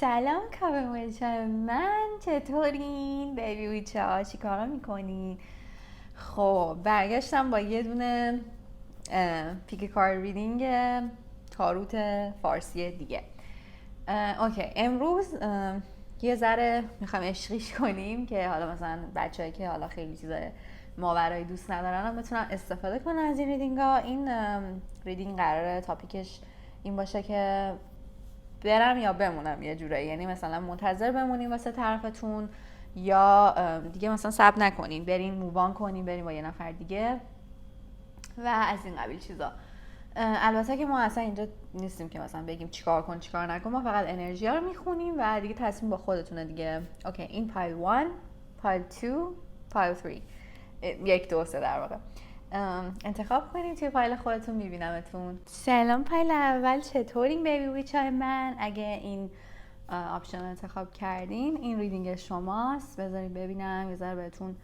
سلام کاوه من، چطورین؟ بیبی ویچه ها چی کارا میکنین؟ خب برگشتم با یه دونه پیک کار ریدینگ تاروت فارسی دیگه. اوکی، امروز یه ذره میخوایم عشقیش کنیم که حالا مثلا بچه‌ای که حالا خیلی چیزای ماورایی دوست ندارن هم بتونن استفاده کنن از این ریدینگ ها. این ریدینگ قراره تاپیکش این باشه که برم یا بمونم یه جورایی، یعنی مثلا منتظر بمونیم واسه طرفتون یا دیگه مثلا صبر نکنین برین مووان کنین برین با یه نفر دیگه و از این قبیل چیزا. البته که ما اصلا اینجا نیستیم که مثلا بگیم چیکار کن چیکار نکن، ما فقط انرژی ها رو میخونیم و دیگه تصمیم با خودتونه دیگه. اوکی، این پایل 1 پایل 2 پایل 3 1 2 3 در واقع انتخاب کنیم توی فایل خودتون. میبینمتون. سلام پایل اول، چطورین بیبی ویچای من؟ اگه این آپشن رو انتخاب کردین این ریدینگ شماست. بذارین ببینم یه ذره بهتون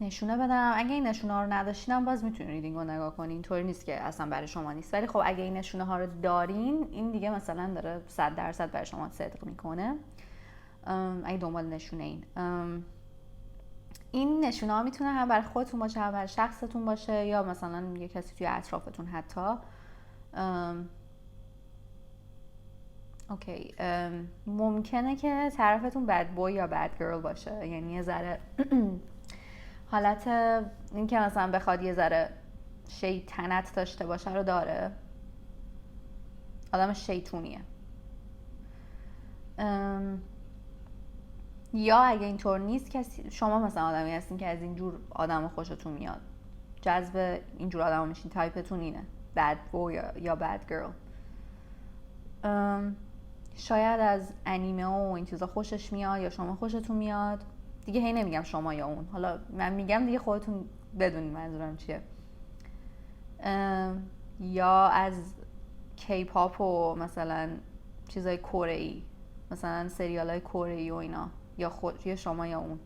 نشونه بدم. اگه این نشونه ها رو نداشتین باز میتونین ریدینگ رو نگاه کنین، اینطوری نیست که اصلا برای شما نیست. ولی خب اگه این نشونه ها رو دارین این دیگه مثلا داره 100% برای شما صدق میکنه. اگه دنبال نشونه این نشونه ها میتونه هم برای خودتون باشه هم برای شخصتون باشه یا مثلا یه کسی توی اطرافتون حتی. اوکی، ممکنه که طرفتون بد بوی یا بد گرل باشه، یعنی یه ذره حالت این که مثلا بخواد یه ذره شیطنت داشته باشه رو داره. آدم شیطونیه. یا اگه اینطور نیست کسی، شما مثلا آدمی هستین که از اینجور آدم خوشتون میاد، جذب اینجور آدم میشین، تایپتون اینه bad boy یا bad girl. شاید از انیمه و این چیزا خوشش میاد یا شما خوشتون میاد دیگه. هی نمیگم شما یا اون، حالا من میگم دیگه خودتون بدونین منظورم چیه. یا از کیپاپ و مثلا چیزای کره ای، مثلا سریال های کره ای و اینا، یا شما یا اون.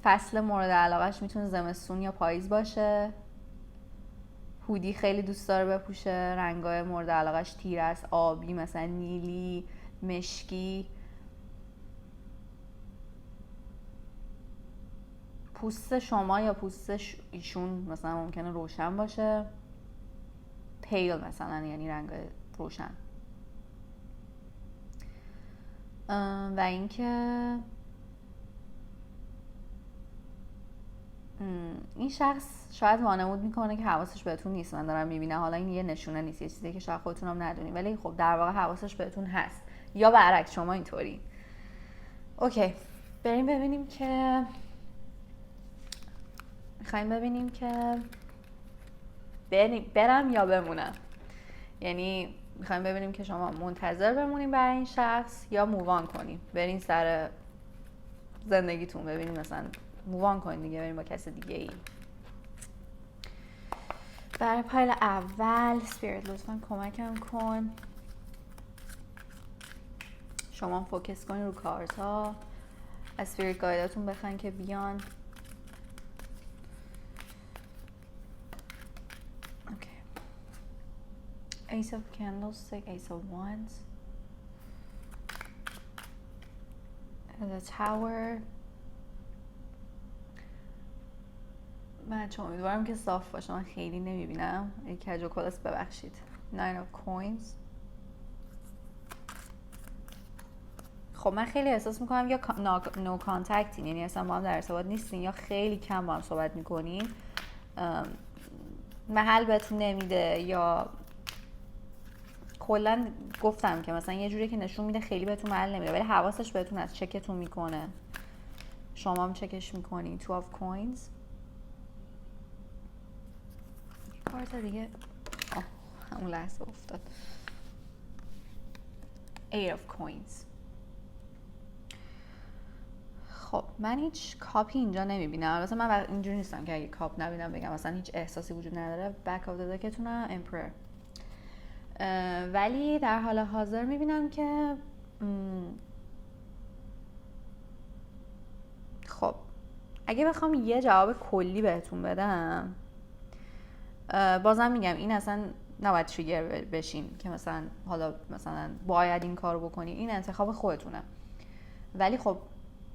فصل مورد علاقهش میتونه زمستون یا پاییز باشه. هودی خیلی دوست داره بپوشه. رنگای مورد علاقهش تیره است، آبی، مثلا نیلی، مشکی. پوست شما یا پوست ایشون مثلا ممکنه روشن باشه. پیل مثلا یعنی رنگ روشن. و اینکه این شخص شاید وانمود میکنه که حواسش بهتون نیست. من دارم میبینم، حالا این یه نشونه نیست، یه چیزی که شاید خودتون هم ندونین، ولی خب در واقع حواسش بهتون هست یا برعکس شما اینطوری. اوکی، بریم ببینیم که میخوایم ببینیم که برم یا بمونم. یعنی میخوایم ببینیم که شما منتظر بمونیم برای این شخص یا مووان کنیم برین سر زندگیتون. ببینیم مثلا مووان کنیم دیگه، بریم با کسی دیگه ای. برای پایل اول سپیریت لطفا کمکم کن. شما فوکس کنین رو کارت ها، از سپیریت گایداتون بخواین که بیان. Ace of Candlestick, Ace of Wands, The Tower. بچه امیدوارم که صاف باشه، من خیلی نمیبینم. کج و کلاس ببخشید. Nine of Coins. خب من خیلی احساس میکنم یا نو کانتکتین، یعنی اصلا با هم در ارتباط نیستین یا خیلی کم با هم صحبت میکنین. محل بهتون نمیده یا کلا گفتم که مثلا یه جوری که نشون میده خیلی بهتون محل نمیده ولی حواسش بهتون هست، چکتون میکنه، شما هم چکش میکنین. Two of Coins. کارت دیگه همون لحظه افتاد. Eight of Coins. خب من هیچ کاپی اینجا نمیبینم. البته من اینجوری نیستم که اگه کاپ نبینم بگم مثلا هیچ احساسی وجود نداره. Back of the deckتونم Emperor. ولی در حال حاضر میبینم که خب اگه بخوام یه جواب کلی بهتون بدم، بازم میگم این اصلا نباید تریگر بشین که مثلا حالا مثلا باید این کارو بکنی، این انتخاب خودتونه. ولی خب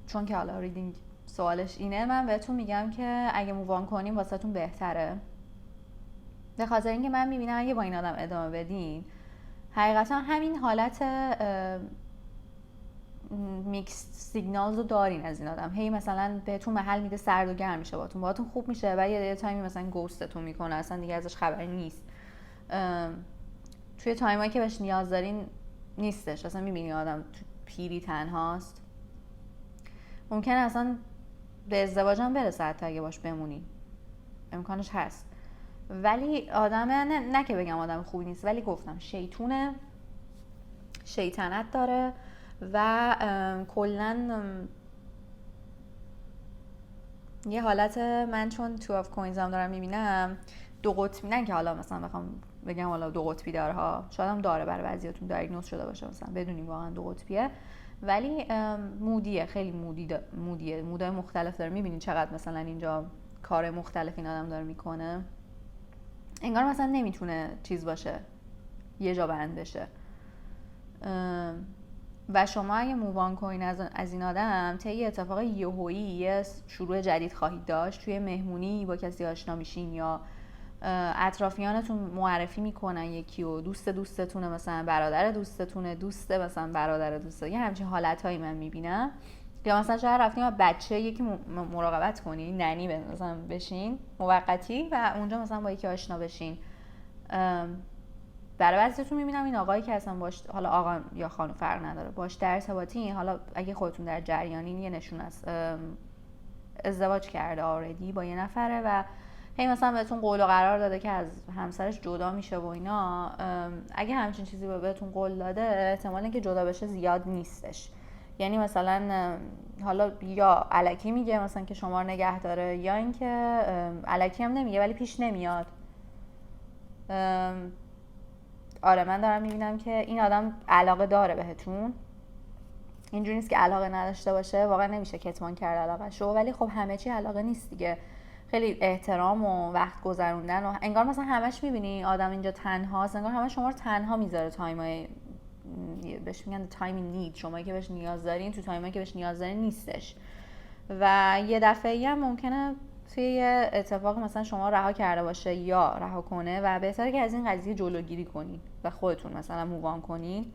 چون که حالا ریدینگ سوالش اینه، من بهتون میگم که اگه مووان کنیم واسهتون بهتره، به خاطر اینکه من میبینم اگه با این آدم ادامه بدین حقیقتا همین حالت میکس سیگنالز رو دارین از این آدم. هی مثلا بهتون محل میده سرد و گرم میشه باهاتون خوب میشه و یه تایمی مثلا گوستتون میکنه، اصلا دیگه ازش خبری نیست. توی تایمایی که بهش نیاز دارین نیستش، اصلا میبینی آدم تو پیری تنهاست. ممکنه اصلا به ازدواج هم برسه حتی اگه باش بمونی، امکانش هست. ولی آدم نه که بگم آدم خوبی نیست، ولی گفتم شیطونه، شیطنت داره و کلن یه حالت، من چون تو آف کوینز هم دارم میبینم دو قطبی، نه که حالا مثلا بخوام بگم حالا دو قطبی داره ها، شاید هم داره برای بعضیاتون دیاگنوز شده باشه مثلا بدونیم واقعا دو قطبیه، ولی مودیه، خیلی مودیه، مودای مختلف داره. میبینین چقدر مثلا اینجا کار مختلف این آدم داره میکنه، انگار مثلا نمیتونه چیز باشه، یه جا بند بشه. و شما اگه مووان کوین از این آدم طی اتفاق یهویی یه شروع جدید خواهید داشت، توی مهمونی با کسی آشنا میشین یا اطرافیانتون معرفی میکنن یکی و دوستتونه، مثلا برادر دوستتونه، دوست مثلا برادر دوسته، یه همچین حالتهایی من میبینم. یا مثلا شاید رفتیم بچه یکی مراقبت کنین، ننی مثلا بشین موقتی و اونجا مثلا با یکی آشنا بشین. برای بعضیتون میبینم این آقایی که اصلا باش، حالا آقا یا خانم فرق نداره، باش در ارتباطین، حالا اگه خودتون در جریانین، یه نشون است ازدواج کرده آردی با یه نفره و هی مثلا بهتون قول و قرار داده که از همسرش جدا میشه و اینا. اگه همچین چیزی بهتون قول داده، احتمال اینکه جدا بشه زیاد نیستش. یعنی مثلا حالا یا الکی میگه مثلا که شما رو نگه داره، یا اینکه الکی هم نمیگه ولی پیش نمیاد. آره من دارم میبینم که این آدم علاقه داره بهتون، اینجوری نیست که علاقه نداشته باشه، واقعا نمیشه کتمان کرد علاقه شو، ولی خب همه چی علاقه نیست دیگه، خیلی احترام و وقت گذروندن و انگار مثلا همش میبینی آدم اینجا تنهاست، انگار همه شما رو تنها میذاره، تایمای بهش میگن تایم نید، شمایی که بهش نیاز دارین تو تایمایی که بهش نیاز دارین نیستش. و یه دفعه‌ای هم ممکنه توی یه اتفاق مثلا شما رها کرده باشه یا رها کنه و بهتره که از این قضیه جلوگیری کنین و خودتون مثلا مووان کنین.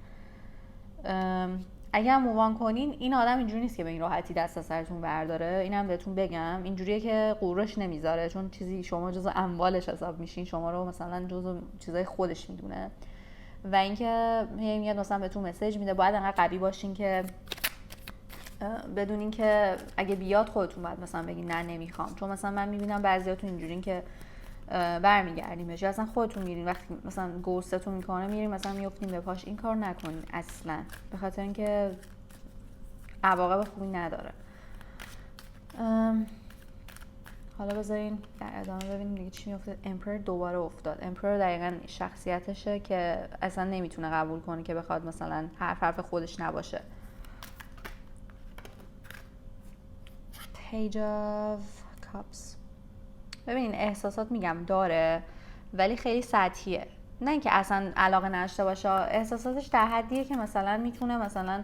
اگه هم مووان کنین، این آدم اینجوری نیست که به این راحتی دست از سرتون برداره، اینم بهتون بگم، اینجوریه که قورش نمیذاره، چون چیزی شما جزء اموالش حساب میشین، شما رو مثلا جزء چیزای خودش میدونه. و اینکه هی میاد مثلا بهتون مسیج میده، باید انقدر قوی باشین که بدونین که اگه بیاد خودتون باید مثلا بگین نه نمیخوام، چون مثلا من میبینم بعضیاتون اینجورین که برمیگردیم بهش، اصلا خودتون میرین وقتی مثلا گوستتون میکنه میرین مثلا میافتین به پاش، این کار نکنین اصلا، به خاطر اینکه عواقب خوبی نداره. حالا بذارین در ادامه ببینیم دیگه چی میفته. امپرر دوباره افتاد. امپرر دقیقاً شخصیتشه که اصلا نمیتونه قبول کنه که بخواد مثلا حرف خودش نباشه. Page of Cups. ببینین احساسات میگم داره ولی خیلی سطحیه، نه اینکه اصلا علاقه نداشته باشه، احساساتش در حدیه که مثلا میتونه مثلا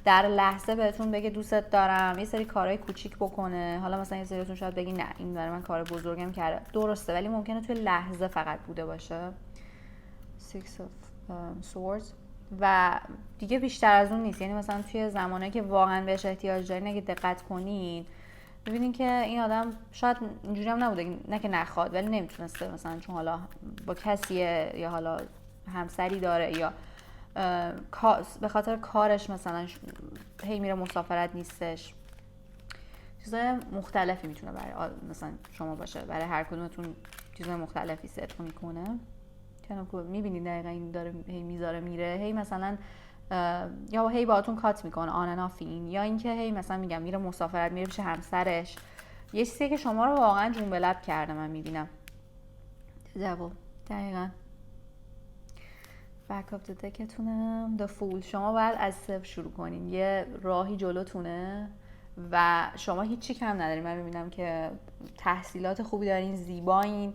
در لحظه بهتون بگه دوستت دارم، یه سری کارهای کوچیک بکنه، حالا مثلا یه سریتون شاید بگی نه این برای من کار بزرگم کرده، درسته، ولی ممکنه توی لحظه فقط بوده باشه. Six of Swords و دیگه بیشتر از اون نیست. یعنی مثلا توی زمانه که واقعا بهش احتیاج دارین اگه دقت کنین ببینین که این آدم شاید اینجوری هم نبوده، نه که نخواد، ولی نمیتونسته مثلا چون حالا با کسیه یا حالا همسری داره یا به خاطر کارش مثلا هی میره مسافرت نیستش، چیزای مختلفی میتونه برای مثلا شما باشه، برای هر کدومتون چیزای مختلفی صدق میکنه. میبینید دقیقا این داره هی میذاره میره، هی مثلا یا هی باهاتون کات میکنه آننافین، یا اینکه هی مثلا میگم میره مسافرت، میره پیش همسرش، یه چیزی که شما رو واقعا جون به لب کرده. من میبینم دقیقا بک اپ دکتونم The Fool. شما باید از صفر شروع کنین، یه راهی جلوتونه و شما هیچی کم ندارین. من میبینم که تحصیلات خوبی دارین، زیبایین،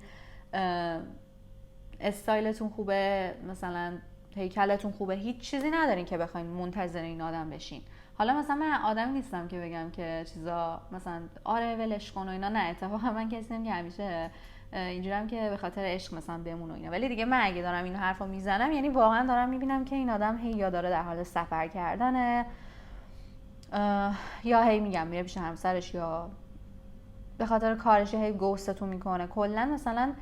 استایلتون خوبه، مثلا هیکلتون خوبه، هیچ چیزی ندارین که بخواین منتظر این آدم بشین. حالا مثلا من آدمی نیستم که بگم که چیزا مثلا آره ولش کن و اینا، نه اتفاقا من کسیم که همیشه اینجورم که به خاطر عشق مثلا بمون و اینا. ولی دیگه من اگه دارم این حرفو میزنم یعنی واقعا دارم میبینم که این آدم هی یا داره در حال سفر کردنه، یا هی میگم میره پیش همسرش، یا به خاطر کارش هی گوستتون میکنه. کلا مثلا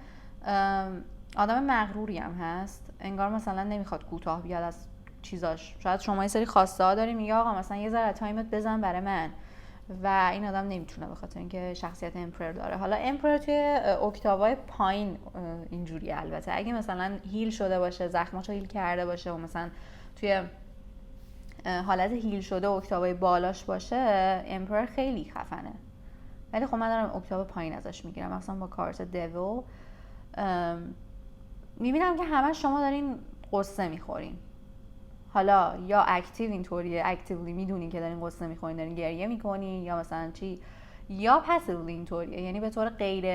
آدم مغروری هم هست، انگار مثلا نمیخواد کوتاه بیاد از چیزاش. شاید شما یه سری خواسته ها داری، میگه آقا مثلا یه ذره تایمت بزن برای من، و این آدم نمیتونه به خاطر اینکه شخصیت امپرر داره. حالا امپرر توی اکتاوای پایین اینجوری، البته اگه مثلا هیل شده باشه، زخماشو هیل کرده باشه و مثلا توی حالت هیل شده اکتاوای بالاش باشه، امپرر خیلی خفنه. ولی خب من دارم اکتاو پایین ازش میگیرم، مثلا با کارت دیویل میبینم که همه شما دارین قصه میخورین. حالا یا اکتیو اینطوریه، اکتیولی میدونین که دارین قصه میخورین، دارین گریه میکنین، یا مثلا چی، یا پسیولی اینطوریه، یعنی به طور غیر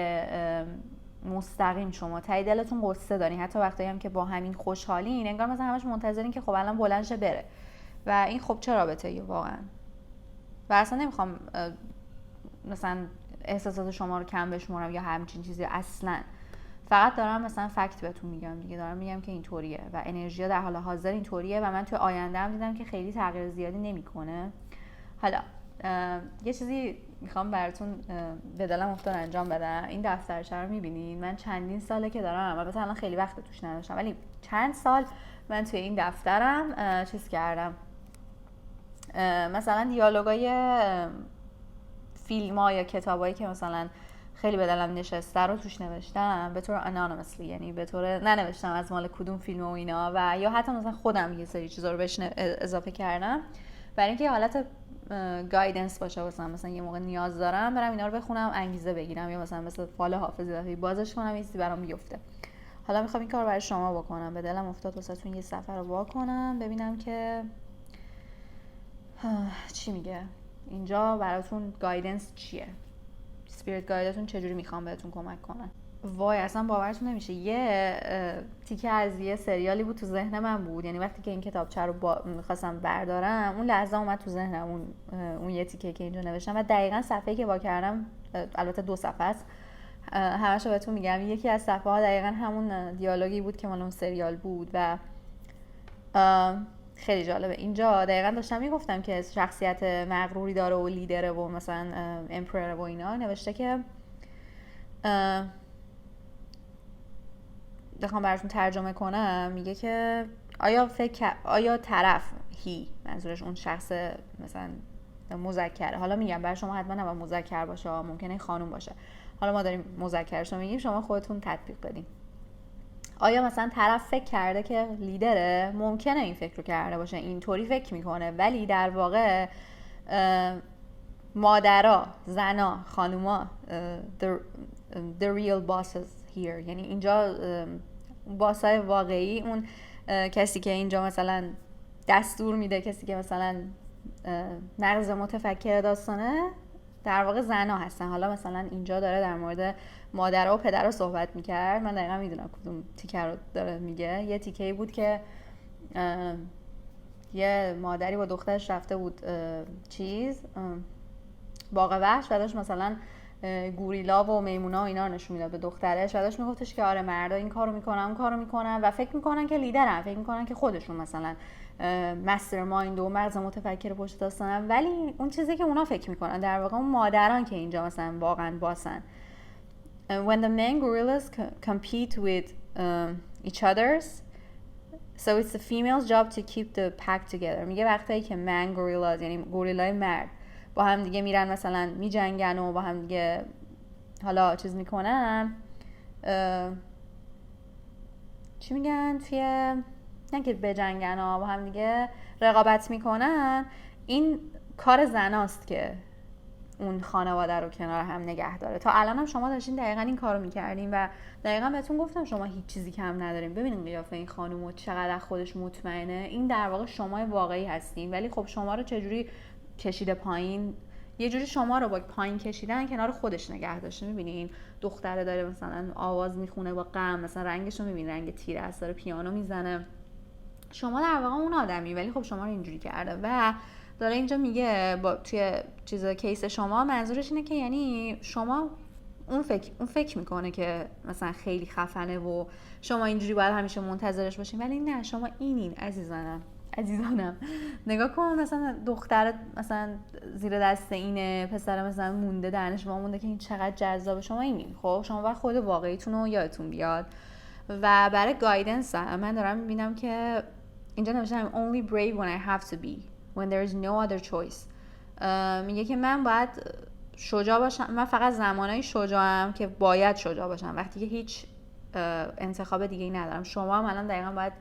مستقیم شما ته دلتون قصه دارین، حتی وقتی هم که با همین خوشحالین انگار مثلا همش منتظرین که خب الان بلند شه بره. و این خب چه رابطه‌ایه واقعا؟ و اصلا نمیخوام مثلا احساسات شما رو کم بشمارم یا همچین چیزی، اصلا فقط دارم مثلا فکت بهتون میگم دیگه، دارم میگم که اینطوریه و انرژی در حال حاضر اینطوریه و من توی آینده هم دیدم که خیلی تغییر زیادی نمیکنه. حالا یه چیزی میخوام براتون به دلم افتاد انجام بدم. این دفترچه رو میبینین؟ من چندین ساله که دارم، البته الان خیلی وقت توش نداشتم، ولی چند سال من توی این دفترم چیز کردم، مثلا دیالوگای فیلم‌ها یا کتابایی که مثلا خیلی به دلم نشسته رو توش نوشتم به طور anonymously، یعنی به طور ننوشتم از مال کدوم فیلم و اینا، و یا حتی مثلا خودم یه سری چیزا رو بهش اضافه کردم برای اینکه حالت گایدنس باشه، مثلا یه موقع نیاز دارم برم اینا رو بخونم انگیزه بگیرم، یا مثلا فال حافظی دفعه بازش کنم یه چیزی برام بیفته. حالا میخوام این کار برای شما بکنم، به دلم افتاد واسهتون یه سفر رو واکنم ببینم که چی میگه اینجا براتون، گایدنس چیه، اسپریت گایدتون چجوری میخوام بهتون کمک کنن. وای اصلا باورتون نمیشه، یه تیکه از یه سریالی بود تو ذهن من بود، یعنی وقتی که این کتابچه رو میخواستم بردارم اون لحظه اومد تو ذهنم اون یه تیکه که اینجا نوشتم، و دقیقاً صفحه‌ای که وا کردم، البته 2 صفحه است، همشو بهتون میگم. یکی از صفحه ها دقیقاً همون دیالوگی بود که مال اون سریال بود و خیلی جالبه. اینجا دقیقاً داشتم میگفتم که شخصیت مغروری داره و لیدره و مثلا امپرر و اینا، نوشته که بخوام براتون ترجمه کنم میگه که آیا طرف منظورش اون شخص مثلا مذکره، حالا میگم برای شما حتما نباید مذکر باشه، ممکنه خانم باشه، حالا ما داریم مذکرش رو میگیم، شما خودتون تطبیق بدین. آیا مثلا طرف فکر کرده که لیدره؟ ممکنه این فکر رو کرده باشه، اینطوری فکر میکنه، ولی در واقع مادرها، زنا، خانوما the real bosses here، یعنی اینجا باسای واقعی، اون کسی که اینجا مثلا دستور میده، کسی که مثلا مغز متفکر داستانه، در واقع زنا هستن. حالا مثلا اینجا داره در مورد مادرها و پدرها صحبت میکرد، من دقیقا میدونم کدوم تیکه رو داره میگه. یه تیکه‌ای بود که یه مادری با دخترش رفته بود باغ وحش و داشت مثلا گوریلا و میمونا و اینا رو نشون میداد به دخترش و داشت میگفتش که آره مردا این کارو میکنن اون کارو میکنن و فکر میکنن که لیدرن، فکر میکنن که خودشون مثلا مستر مایند و مغز متفکر پشت داستانن، ولی اون چیزی که اونا فکر میکنن در واقع اون مادران که اینجا مثلا واقعا باسن. When the men gorillas compete with each others, so it's the female's job to keep the pack together. میگه وقتی که من gorillas یعنی گوریلای مرد با هم دیگه میرن مثلا میجنگن و با هم دیگه حالا چیز میکنن، چی میگن توی نه که بجنگن ها، با هم دیگه رقابت میکنن، این کار زناست که اون خانواده رو کنار هم نگه داره. تا الان هم شما داشتین دقیقا این کارو میکردین و دقیقا بهتون گفتم شما هیچ چیزی کم ندارین. ببینین قیافه این خانومو چقدر خودش مطمئنه، این در واقع شما واقعی هستین، ولی خب شما رو چجوری کشیده پایین یه جوری شما رو با پایین کشیدن کنار خودش نگه داشته. میبینین دختره داره مثلا آواز میخونه با غم، مثلا رنگش رو میبینین رنگ تیره است، داره پیانو میزنه، شما در واقع اون آدمی ولی خب شما رو اینجوری کرده. و داره اینجا میگه با توی چیزا کیس شما منظورش اینه که یعنی شما اون فکر میکنه که مثلا خیلی خفنه و شما اینجوری باید همیشه منتظرش باشین، ولی نه، شما اینین عزیزانم. نگاه کن مثلا دختر مثلا زیر دست اینه، پسر مثلا مونده درنش وا مونده که این چقدر جذابه، شما اینین. خب شما باید خود واقعیتون رو یادتون بیاد. و برای گایدنس من دارم میبینم که اینجا نوشتم only brave when I have to be when there is no other choice. میگه که من باید شجاع باشم، من فقط زمانایی شجاعم که باید شجاع باشم، وقتی که هیچ انتخاب دیگه ای ندارم. شما هم الان دقیقا باید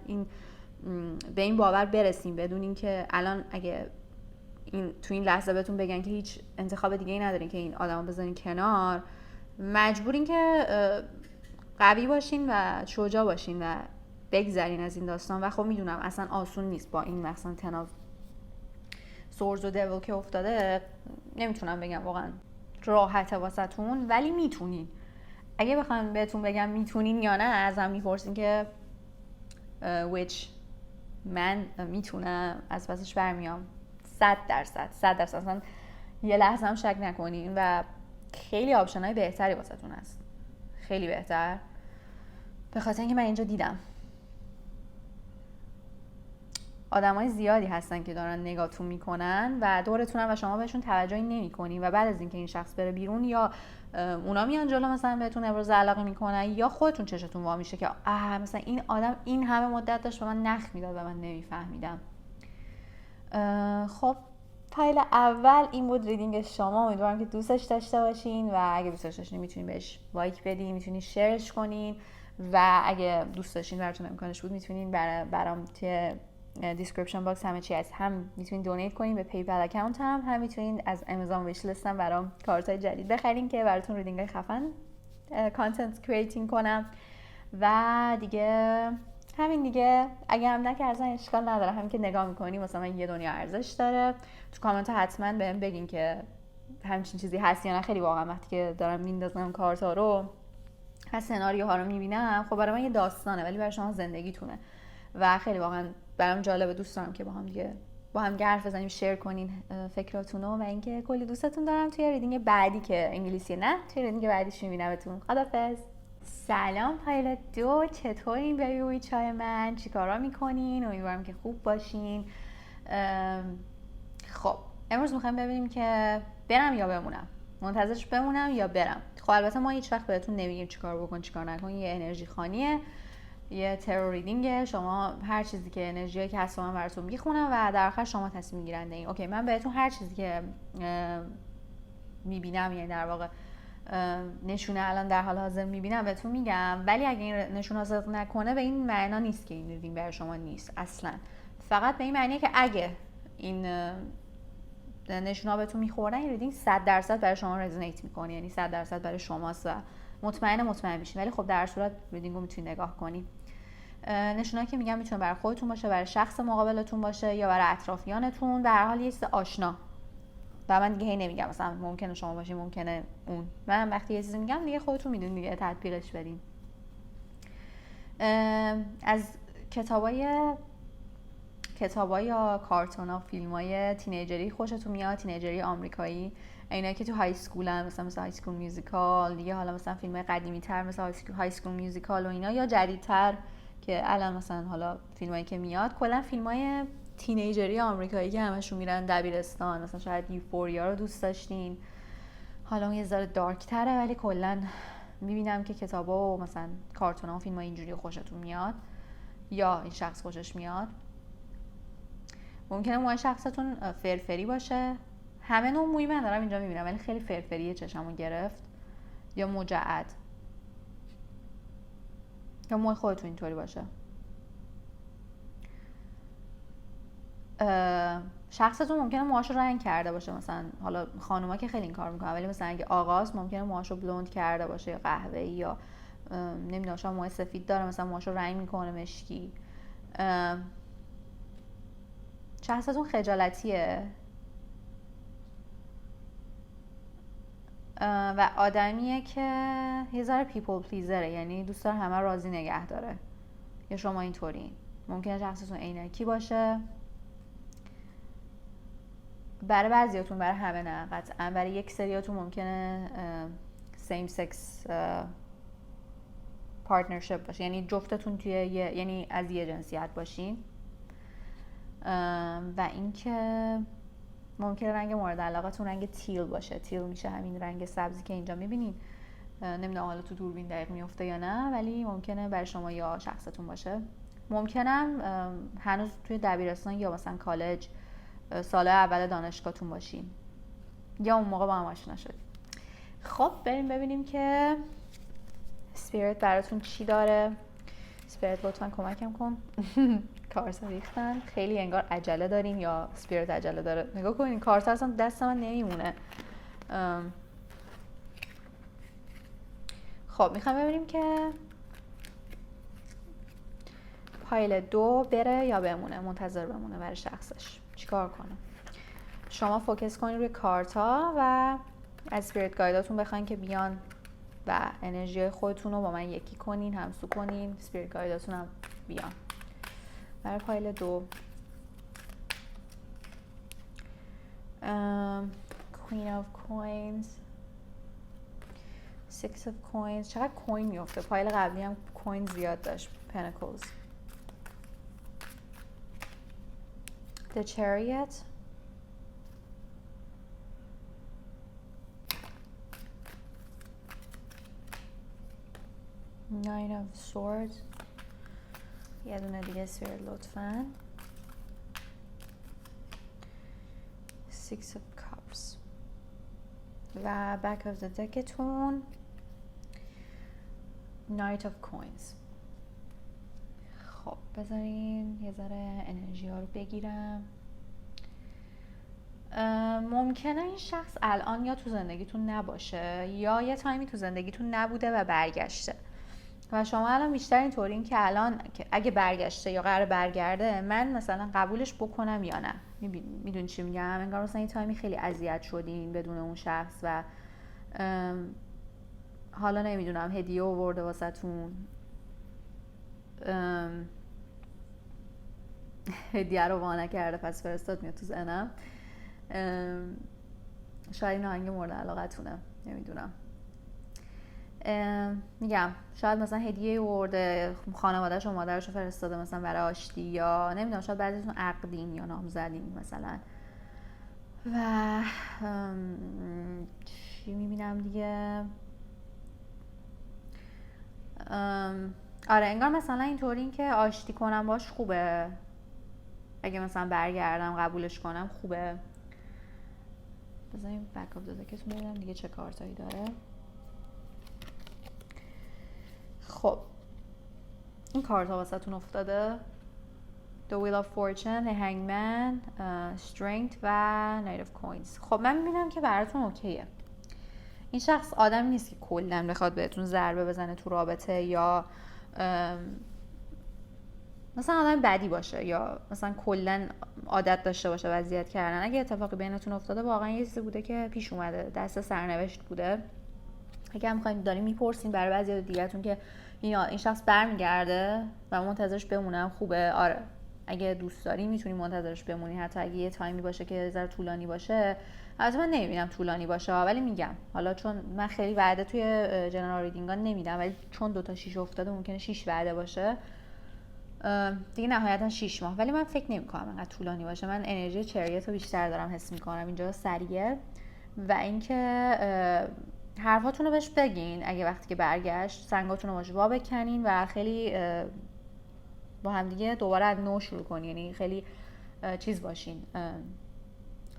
به این باور برسیم، بدون این که الان اگه تو این لحظه بهتون بگن که هیچ انتخاب دیگه ای ندارین که این آدمو بذارین کنار، مجبورین که قوی باشین و شجاع باشین و بگذرین از این داستان. و خب میدونم اصلا آسون نیست با این مثلا تناف سورز و دیول که افتاده، نمیتونم بگم واقعا راحته واسهتون، ولی میتونین. اگه بخوام بهتون بگم میتونین یا نه، ازم میپرسین که which من میتونم، از پسش برمیام 100%. اصلا یه لحظه هم شک نکنین و خیلی آپشن‌های بهتری واسهتون هست، خیلی بهتر، به خاطر اینکه من اینجا دیدم آدمای زیادی هستن که دارن نگاهتون میکنن و دورتونن و شما بهشون توجهی نمیکنین و بعد از اینکه این شخص بره بیرون، یا اونا میان جلو مثلا بهتون ابراز علاقه میکنن، یا خودتون چشتون وا میشه که مثلا این آدم این همه مدت داشت به من نخ میداد و من نمیفهمیدم. خب فایل اول این بود ریدینگ شما. امیدوارم که دوستش داشته باشین و اگه دوستش داشتین میتونین بهش لایک بدین، میتونین شیرش کنین و اگه دوست داشتین براتون امکانش بود میتونین برام توی دیسکریپشن باکس همه چی هست، هم میتونین دونیت کنین به پیپل اکانت، هم میتونین از امازون ویش لیستم برام کارتای جدید بخرین که براتون ریدینگ های خفن کانتنت کرییتینگ کنم. و دیگه همین دیگه. اگه هم نکردن اشکال نداره، همین که نگاه میکنی مثلا من یه دنیا ارزش داره. تو کامنت ها حتما بهم بگین که همچین چیزی هست یا نه. خیلی واقعا وقتی که دارم میندازم کارتا رو، سناریوها رو میبینم، خب برای من یه داستانه ولی برای شما زندگیتونه و خیلی واقعا برام جالبه. دوست دارم که با هم حرف بزنیم، شیر کنین فکراتونو و اینکه کلی دوستتون دارم. توی ریدینگ بعدی که انگلیسیه، نه توی ریدینگ بعدیش میبینمتون. خدافظ. سلام پایلت 2، چطورین بیبی ویچای من؟ چیکارا میکنین؟ امیدوارم که خوب باشین. خب امروز میخوایم ببینیم که برم یا بمونم، منتظرش بمونم یا برم. خب البته ما هیچ وقت بهتون نمیگیم چیکار بکن چیکار نکن، یه انرژی خانیه، یه ترور ریدینگه. شما هر چیزی که انرژیه که هست من براتون میخونم و در آخر شما تصمیم گیرنده این. اوکی، من بهتون هر چیزی که میبینم، یعنی در واقع نشونه الان در حال حاضر میبینم بهتون میگم، ولی اگه این نشونه صدق نکنه به این معنا نیست که این ریدینگ برای شما نیست اصلا. فقط به این معنیه که اگه این نشونه بهتون میخورن، این ریدینگ 100% برای شما رزونیت میکنه، یعنی 100% برای شماست و مطمئن میشین. ولی خب در صورت ریدینگو میتونید نگاه کنید. نشونه‌ای که میگم میتونه برای خودتون باشه، برای شخص مقابلتون باشه یا برای اطرافیانتون. به هر حال یه چیز آشنا. و من دیگه نمیگم مثلا ممکنه شما باشی ممکنه اون. من وقتی یه چیزی میگم دیگه خودتون میدونید دیگه، تطبیقش بدین. از کتابای یا کارتونا، فیلمای تینیجری خوشتون میاد؟ تینیجری آمریکایی، اینایی که تو های اسکولن، مثلا های اسکول میوزیکال دیگه، حالا مثلا فیلمای قدیمی تر مثلا های اسکول میوزیکال و اینا، یا جدیدتر که الان مثلا حالا فیلمایی که میاد، کلا فیلمای تینیجری آمریکایی که همشون میرن دبیرستان، مثلا شاید یوفوریا رو دوست داشتین. حالا اون یه ذره دارک تره ولی کلا میبینم که کتابا و مثلا کارتونا و فیلمای اینجوری خوشتون میاد یا این شخص خوشش میاد. ممکنه موهای شخصتون فرفری باشه. همه نوع موی من دارم اینجا میبینم ولی خیلی فرفریه، چشمو گرفت، یا مجعد، یا موی خودتون اینطوری باشه. شخصتون ممکنه موهاشو رنگ کرده باشه، مثلا حالا خانوما که خیلی این کار میکنن، ولی مثلا اگه آقاست ممکنه موهاشو بلوند کرده باشه یا قهوه‌ای، یا نمیدونم شاید موهای سفید داره مثلا موهاشو رنگ میکنه مشکی. شخصتون خجالتیه، و آدمیه که یه ذره پیپل پلیزره، یعنی دوست داره همه راضی نگه داره. یا شما اینطورین. ممکنه شخصتون عینکی باشه. برای بعضیاتون، برای همه نه قطعا، برای یک سریاتون ممکنه سیم سکس پارتنرشپ باشه، یعنی جفتتون توی یعنی از یه جنسیت باشین. و اینکه ممکنه رنگ مورد علاقتون رنگ تیل باشه. تیل میشه همین رنگ سبزی که اینجا میبینین. نمیدونم حالا تو دوربین دقیق میفته یا نه، ولی ممکنه برای شما یا شخصتون باشه. ممکنم هنوز توی دبیرستان یا مثلا کالج سال اول دانشگاهتون باشین یا اون موقع با هم آشنا شدید. خب بریم ببینیم که اسپیریت براتون چی داره. اسپیریت لطفا کمکم کن. کارتا ریختن، خیلی انگار عجله دارین یا اسپیریت عجله داره. نگاه کنین کارتا اصلا دست من نمیمونه. خب میخوام ببینیم که پایل 2 بره یا بمونه، منتظر بمونه برای شخصش. چیکار کنه؟ شما فوکس کنین روی کارتا و از اسپیریت گایداتون بخواین که بیان و انرژی خودتون رو با من یکی کنین، همسو کنین. اسپیریت گایداتون هم بیان. برای پایل 2 Queen of Coins، Six of Coins. چقدر کوین میفته؟ پایل قبلی هم کوین زیاد داشت. Pentacles، The Chariot، Nine of Swords. یه دونه دیگه اسپیریت لطفاً. Six of Cups و back of the deckتون Knight of Coins. خب بذارین یه ذره انرژی ها رو بگیرم. ممکنه این شخص الان یا تو زندگیتون نباشه یا یه تایمی تو زندگیتون نبوده و برگشته و شما الان بیشتر اینطورین که الان اگه برگشته یا قرار برگرده من مثلا قبولش بکنم یا نه. میدونی چی میگم؟ انگار مثلا این تایمی خیلی اذیت شدین بدون اون شخص و حالا نمیدونم هدیه آورده واسهتون، هدیه رو وانه کرده پس فرستاد میاد تو ذهنم. شاید این آهنگ مورد علاقتونه، نمیدونم. میگم شاید مثلا هدیه آورده، خانواده‌اش و مادرش رو فرستاده مثلا برای آشتی، یا نمیدونم شاید بعضیتون عقدین یا نامزدین مثلا. و چی میبینم دیگه؟ آره انگار مثلا اینطورین که آشتی کنم باش خوبه، اگه مثلا برگردم قبولش کنم خوبه. بذاریم بک اپ داده که تو ببینم دیگه چه کارتایی داره. خب این کارت ها واسه تون افتاده. The Wheel of Fortune، The Hangman، Strength و Knight of Coins. خب من میبینم که براتون اوکیه. این شخص آدمی نیست که کلاً بخواد بهتون ضربه بزنه تو رابطه یا مثلا آدم بدی باشه یا مثلا کلاً عادت داشته باشه وضعیت کردن. اگه اتفاقی بینتون افتاده واقعا یه چیزی بوده که پیش اومده، دست سرنوشت بوده. اگه هم می‌خواید دارین میپرسین برای بعضی دیگه‌تون که این شخص برمیگرده و منتظرش بمونم خوبه، آره اگه دوست داری میتونی منتظرش بمونی، حتی اگه یه تایمی باشه که ذره طولانی باشه. البته من نمیبینم طولانی باشه ولی میگم حالا چون من خیلی وعده توی جنرال ریدینگا نمیدم، ولی چون 2 تا 6 افتاده ممکنه 6 وعده باشه دیگه، نهایتا 6 ماه. ولی من فکر نمی‌کنم انقدر طولانی باشه. من انرژی چریت رو بیشتر دارم حس می‌کنم اینجا سریعه. و اینکه حرفاتون رو بهش بگین اگه وقتی که برگشت، سنگاتون رو باش وا بکنین و خیلی با هم دیگه دوباره از نو شروع کنین. یعنی خیلی چیز باشین،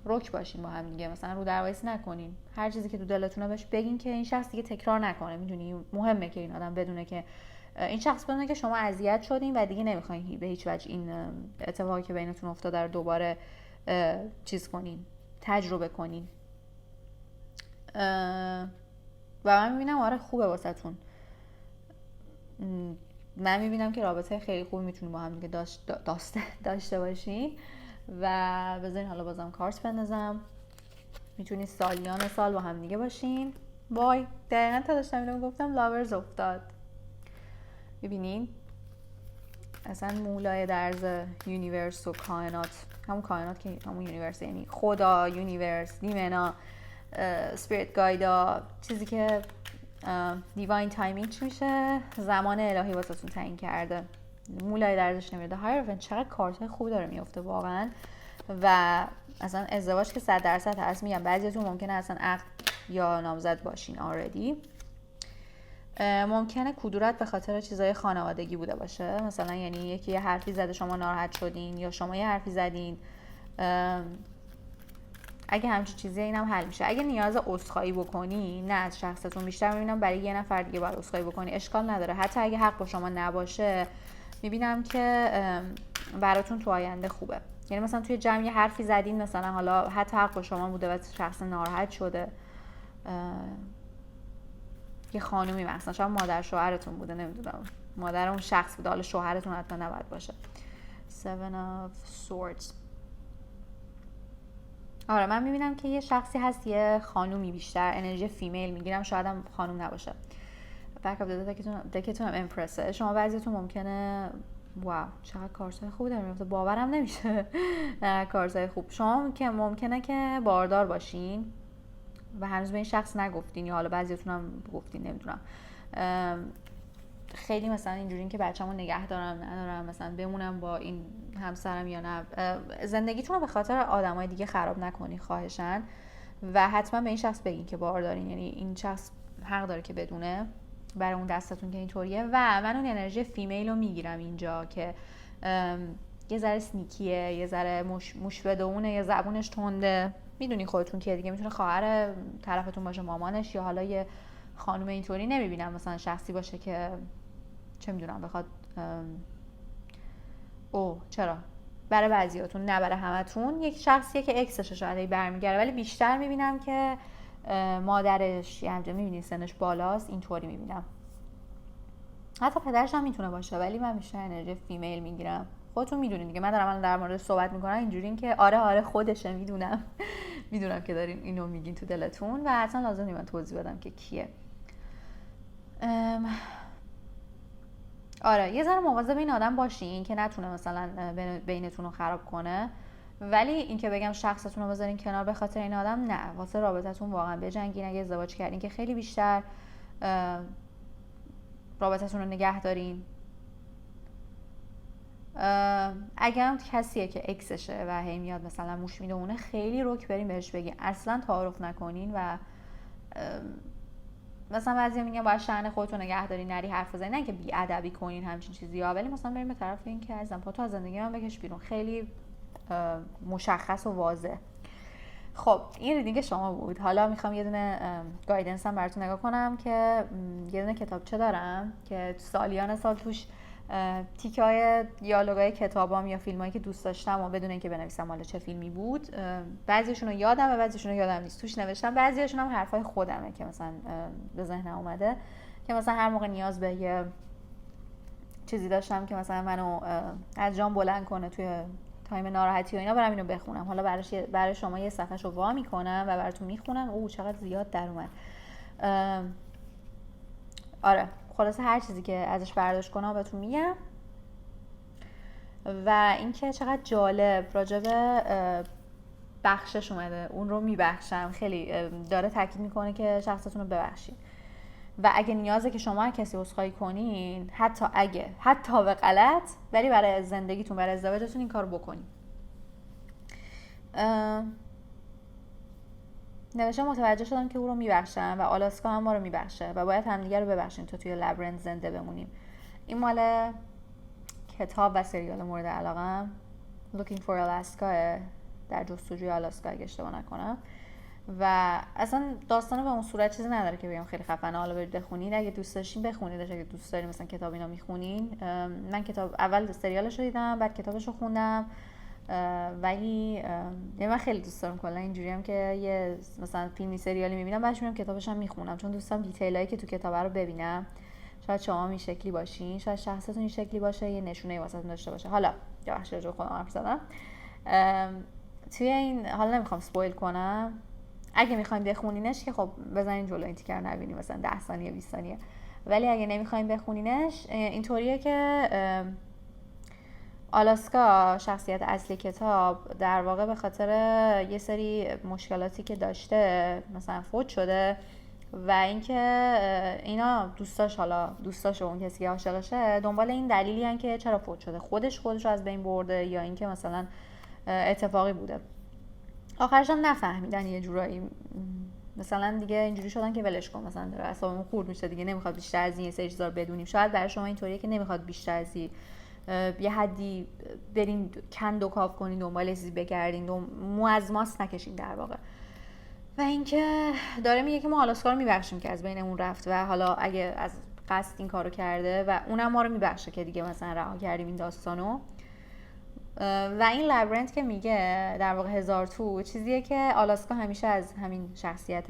رک باشین با هم دیگه، مثلا رو دروایسی نکنین. هر چیزی که تو دلتونه بهش بگین که این شخص دیگه تکرار نکنه. میدونی مهمه که این آدم بدونه که این شخص بدونه که شما اذیت شدین و دیگه نمیخواین به هیچ وجه این اتفاقی که بینتون افتاده رو دوباره چیز کنین، تجربه کنین. و من میبینم آره خوبه واسهتون. من میبینم که رابطه خیلی خوب میتونیم با هم دیگه داشته باشین. و بذارین حالا بازم کارت بندازم. میتونید سالیان سال با هم دیگه باشین. وای دقیقا تا داشتم اینو گفتم لاورز افتاد. ببینین اصلا مولای درز یونیورس و کائنات، همون کائنات که همون یونیورس، یعنی خدا، یونیورس، دیمنا، سپیریت گایدا، چیزی که دیواین تایمینگ میشه، زمان الهی واسهتون تعیین کرده. مولای درزش نمیده. هایروفن چقدر کارتای خوبی داره میفته واقعا. و اصلا ازدواج که 100% هست. میگم بعضیتون ممکنه اصلا عقد یا نامزد باشین آردی، ممکنه کدورت به خاطر چیزای خانوادگی بوده باشه، مثلا یعنی یکی یه حرفی زده شما ناراحت شدین یا شما یه حرفی زدین. اگه همچین چیزی اینم حل میشه. اگه نیاز عذرخواهی بکنی نه از شخصتون، بیشتر میبینم برای یه نفر دیگه باید عذرخواهی بکنی، اشکال نداره حتی اگه حق با شما نباشه، میبینم که براتون تو آینده خوبه. یعنی مثلا توی جمع یه حرفی زدین، مثلا حالا حتی حق با شما بوده و شخص ناراحت شده، یه خانومی مثلا شاید مادر شوهرتون بوده، نمیدونم مادر اون شخص بوده، حالا شوهرتون حتما نباید باشه. Seven of Swords. آره من میبینم که یه شخصی هست، یه خانومی، بیشتر انرژی فیمیل میگیرم، شاید هم خانوم نباشه. بک اپ دکتون هم امپرسه. شما بعضیتون ممکنه واو چقدر کارتای خوبی داره میفته، باورم نمیشه. کارتای خوب. شما که ممکنه که باردار باشین و هنوز به این شخص نگفتین، یا حالا بعضیتون هم گفتین، نمیدونم. خیلی مثلا اینجورین که بچه‌مو نگه دارم ندارم، مثلا بمونم با این همسرم یا نه. زندگیتون رو به خاطر آدمای دیگه خراب نکنی خواهشن، و حتما به این شخص بگین که باردارین، یعنی این شخص حق داره که بدونه برای اون دستتون که اینطوریه. و من اون انرژی فیمیل رو میگیرم اینجا که یه ذره سنیکیه، یه ذره موش بدونه، یه زبونش تنده. میدونی خودتون که دیگه میتونه خواهر طرفتون باشه، مامانش، یا حالا یه خانم اینطوری. نمیبینم مثلا شخصی باشه که چه میدونم بخواد چرا برای بعضیاتون نه برای همتون یک شخصیه که اکسشه شاید برمیگره، ولی بیشتر میبینم که مادرش یه همچنین میبینی سنش بالاست، اینطوری میبینم. حتی پدرش هم میتونه باشه، ولی من بیشتر انرژی فیمیل میگیرم. خودتون میدونین دیگه، من دارم الان در مورد صحبت میکنم اینجورین که آره خودشه، میدونم میدونم که دارین اینو میگین تو دلتون و اصلا لازم نیست من توضیح بدم که کیه. آره یه ذره مواظب این آدم باشین که نتونه مثلا بینتون رو خراب کنه، ولی اینکه بگم شخصتون رو بذارین کنار به خاطر این آدم، نه. واسه رابطتون واقعا بجنگین. اگه ازدواج کردین که خیلی بیشتر رابطتون رو نگه دارین. اگه هم کسیه که اکسشه و هی میاد مثلا موش میدونه، خیلی رک بریم بهش بگین، اصلا تعارف نکنین. و مثلا بعضیا میگن باید شأن خودتون نگه دارین، نری حرف بزنین، نه که بی‌ادبی کنین همچین چیزی‌ها، ولی مثلا بریم به طرف این که عزیزم پاتو از زندگی من بکش بیرون. خیلی مشخص و واضح. خب این ریدینگ شما بود. حالا میخوام یه دونه گایدنس هم براتون نگاه کنم که یه دونه کتابچه دارم که سالیان سال توش تیکه‌های دیالوگای کتابام یا فیلمایی که دوست داشتم و بدون اینکه بنویسم حالا چه فیلمی بود، بعضیشون رو یادمه بعضیشون رو یادم نیست، توش نوشتم. بعضیشون هم حرفای خودمه که مثلا به ذهنم اومده، که مثلا هر موقع نیاز به یه چیزی داشتم که مثلا منو از جام بلند کنه توی تایم ناراحتی و اینا، برام اینو بخونم. حالا برای شما یه صفحه‌شو وا میکنم و براتون میخونم. چقدر زیاد در اومد. آره خلاصه هر چیزی که ازش برداشت کنم بهتون میگم. و اینکه چقدر جالب راجب بخشش اومده، اون رو میبخشم. خیلی داره تاکید میکنه که شخصتون رو ببخشید، و اگه نیازه که شما کسی عذرخواهی کنین، حتی به غلط، ولی برای زندگیتون، برای ازدواجتون این کارو بکنین. نوشته متوجه شدم که او رو میبخشم و آلاسکا هم ما رو میبخشه و باید همدیگه رو ببخشیم تا توی لبرنت زنده بمونیم. این مال کتاب و سریال مورد علاقم Looking for Alaska، در جستجوی آلاسکا اگه اشتباه نکنم. و اصلا داستان به اون صورت چیزی نداره که بگم خیلی خفنه. حالا برید بخونید اگه دوست داشتین، بخونیدش اگه دوست دارین مثلا کتاب اینا میخونین. من کتاب اول سریالش رو دیدم، بعد کتابش رو خوندم، ولی من خیلی دوست دارم کلا اینجوری هم که یه مثلا فیلمی سریالی میبینم بعدش میرم کتابش هم میخونم، چون دوست دارم دیتیلایی که تو کتاب رو ببینم. شاید شما این شکلی باشین، شاید شخصتون این شکلی باشه، یه نشونه واسهتون داشته باشه. حالا بخش جو خودم حرف زدم توی این، حالا نمیخوام اسپویل کنم، اگه میخواین بخونینش که خب بزنین جلو این تیکر نبینیم مثلا 10 ثانیه 20 ثانیه، ولی اگه نمیخواین بخونینش اینطوریه که آلاسکا شخصیت اصلی کتاب در واقع به خاطر یه سری مشکلاتی که داشته مثلا فوت شده و اینکه اینا دوستاش و اون کسی که عاشقشه دنبال این دلیلی هن که چرا فوت شده، خودش رو از بین برده یا اینکه مثلا اتفاقی بوده. آخرش هم نفهمیدن یه جورایی، مثلا دیگه اینجوری شدن که ولش کن، مثلا داره اعصابمون خورد میشه دیگه، نمیخواد بیشتر از این یه سری چیزا رو بدونیم. شاید برای شما اینطوریه که نمیخواد بیشتر از این یه حدی برین کند و کاف کنین دنبال چیزی بگردین، مو از ماست نکشین در واقع. و اینکه داره میگه که ما آلاسکا رو میبخشیم که از بینمون رفت و حالا اگه از قصد این کارو کرده و اونم ما رو میبخشه که دیگه مثلا رها کردیم این داستانو. و این لبرنت که میگه در واقع هزار تو چیزیه که آلاسکا همیشه از همین شخصیت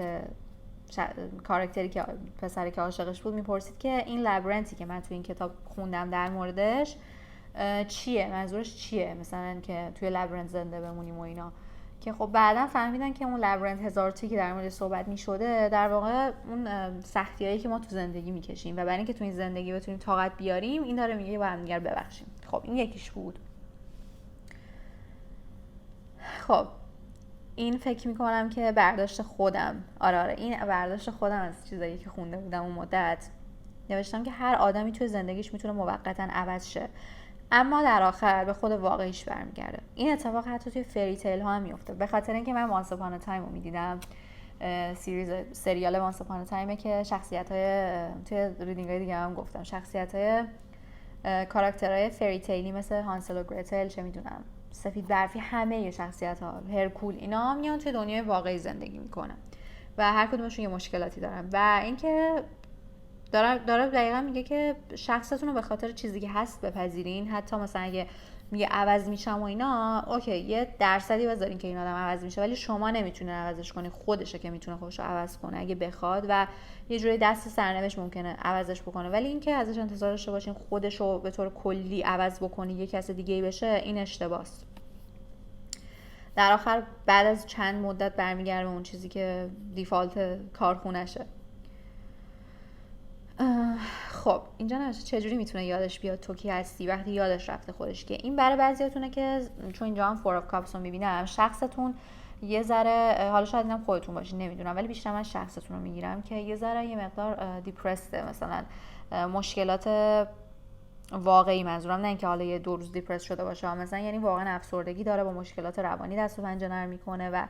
کاراکتری که پسری که عاشقش بود میپرسید که این لبرنتی که من توی این کتاب خوندم در موردش چیه، منظورش چیه، مثلا که توی لبرنت زنده بمونیم و اینا. که خب بعدا فهمیدن که اون لبرنت هزار تویی که در مورد صحبت میشده در واقع اون سختیایی که ما تو زندگی میکشیم و برای اینکه تو این زندگی بتونیم طاقت بیاریم، این داره میگه با هم دیگه ببخشیم. خب این یکیش بود. خب این فکر میکنم که برداشت خودم، آره این برداشت خودم از چیزایی که خونده بودم اون مدت، نوشتم که هر آدمی توی زندگیش میتونه موقتا عوض شه اما در آخر به خود واقعیش برمیگرده. این اتفاق حتی توی فری تیل ها هم میفته، به خاطر اینکه من وانس اپان ا تایم رو میدیدم، سریال وانس اپان ا تایمه که شخصیت‌های توی ریدینگ های دیگه هم گفتم شخصیت‌های کاراکترهای فری تیلی مثل هانسل و گرتل، چه میدونم سفید برفی، همه شخصیت‌ها، هرکول، اینا میان توی دنیای واقعی زندگی میکنن و هر کدومشون یه مشکلاتی دارن و اینکه داره دقیقا میگه که شخصتون رو به خاطر چیزی که هست بپذیرین، حتی مثلا اگه میگه عوض میشم و اینا، اوکی یه درصدی بذارین که این آدم عوض میشه ولی شما نمیتونین عوضش کنین، خودشه که میتونه خودش رو عوض کنه اگه بخواد و یه جوری دست سرنوشت ممکنه عوضش بکنه، ولی اینکه ازش انتظار داشته باشین خودش رو به طور کلی عوض بکنه یه کس دیگه‌ای بشه، این اشتباهه. در آخر بعد از چند مدت برمیگرده به اون چیزی که دیفالت کارخونشه. خب اینجا نوشته چجوری میتونه یادش بیاد تو کی هستی وقتی یادش رفته خودش که. این برای بعضیاتونه که چون اینجا هم فور اف کاپس رو میبینم، شخصتون یه ذره، حالا شاید اینم خودتون باشین نمیدونم، ولی بیشتر من شخصتون رو میگیرم که یه ذره یه مقدار دیپرسته، مثلا مشکلات واقعی، منظورم نه اینکه حالا یه 2 روز دیپرس شده باشه، مثلا یعنی واقعا افسردگی داره، با مشکلات روانی دست و پنجه نرم میکنه و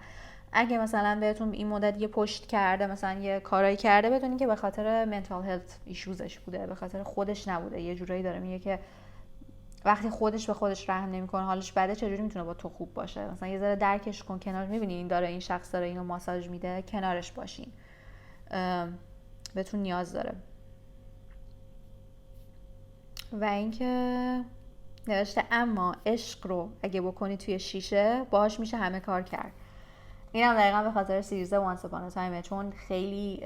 اگه مثلا بهتون این مدت یه پشت کرده، مثلا یه کارایی کرده، بدونین که به خاطر منتال هلت ایشوزش بوده، به خاطر خودش نبوده. یه جورایی داره میگه که وقتی خودش به خودش رحم نمیکنه، حالش بده، چجوری میتونه با تو خوب باشه؟ مثلا یه ذره درکش کن، کنار، میبینی این داره، این شخص داره اینو ماساژ میده، کنارش باشین، بهتون نیاز داره. و اینکه نوشته اما عشق رو اگه بکنی توی شیشه باهاش میشه همه کار کرد. اینم دقیقا به خاطر سیریز وانس اپان ا تایمه، چون خیلی